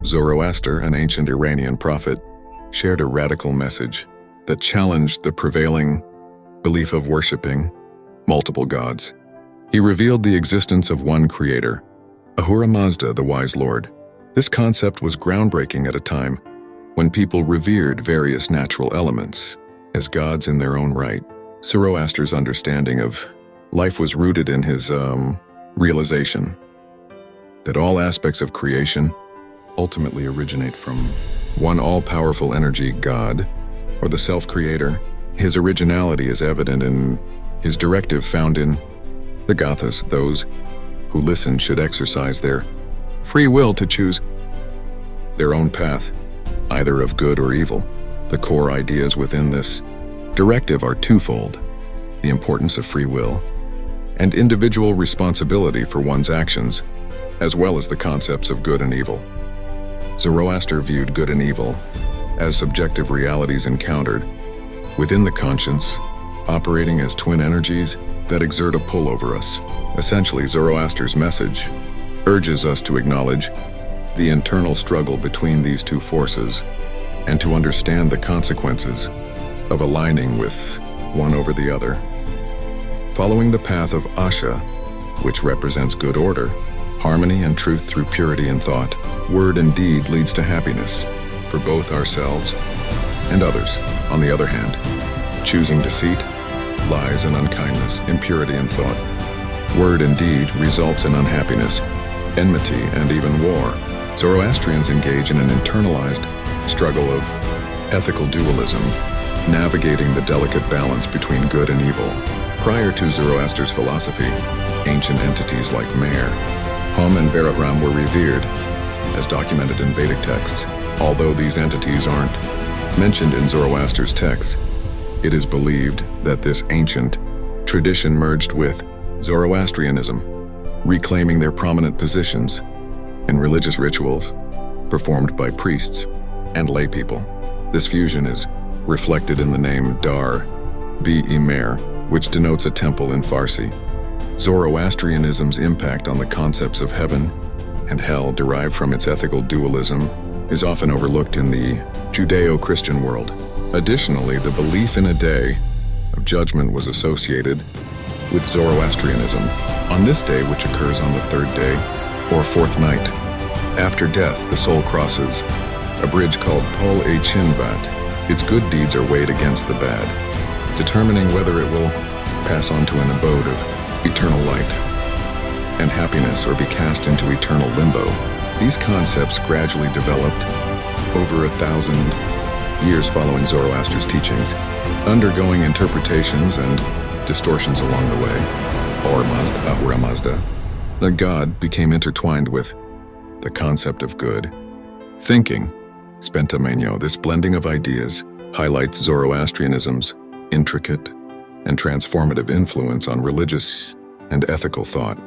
Zoroaster, an ancient Iranian prophet, shared a radical message that challenged the prevailing belief of worshipping multiple gods. He revealed the existence of one creator, Ahura Mazda, the wise lord. This concept was groundbreaking at a time when people revered various natural elements as gods in their own right. Zoroaster's understanding of life was rooted in his realization that all aspects of creation ultimately originate from one all-powerful energy, God, or the self-creator. His originality is evident in his directive found in the Gathas. Those who listen should exercise their free will to choose their own path, either of good or evil. The core ideas within this directive are twofold: the importance of free will and individual responsibility for one's actions, as well as the concepts of good and evil. Zoroaster viewed good and evil as subjective realities encountered within the conscience, operating as twin energies that exert a pull over us. Essentially, Zoroaster's message urges us to acknowledge the internal struggle between these two forces and to understand the consequences of aligning with one over the other. Following the path of Asha, which represents good order, harmony and truth through purity in thought, word and deed leads to happiness for both ourselves and others. On the other hand, choosing deceit, lies and unkindness, impurity in thought, word and deed results in unhappiness, enmity and even war. Zoroastrians engage in an internalized struggle of ethical dualism, navigating the delicate balance between good and evil. Prior to Zoroaster's philosophy, ancient entities like Mer, Hum and Vararam were revered, as documented in Vedic texts. Although these entities aren't mentioned in Zoroaster's texts, it is believed that this ancient tradition merged with Zoroastrianism, reclaiming their prominent positions in religious rituals performed by priests and laypeople. This fusion is reflected in the name Dar-be-Mer, which denotes a temple in Farsi. Zoroastrianism's impact on the concepts of heaven and hell derived from its ethical dualism is often overlooked in the Judeo-Christian world. Additionally, the belief in a day of judgment was associated with Zoroastrianism. On this day, which occurs on the third day or fourth night after death, the soul crosses a bridge called Pul-e-Chinvat. Its good deeds are weighed against the bad, determining whether it will pass on to an abode of eternal light and happiness or be cast into eternal limbo. These concepts gradually developed over 1,000 years following Zoroaster's teachings, undergoing interpretations and distortions along the way. Ahura Mazda, the god, became intertwined with the concept of good thinking. Spentamenyo, this blending of ideas, highlights Zoroastrianism's intricate and transformative influence on religious and ethical thought.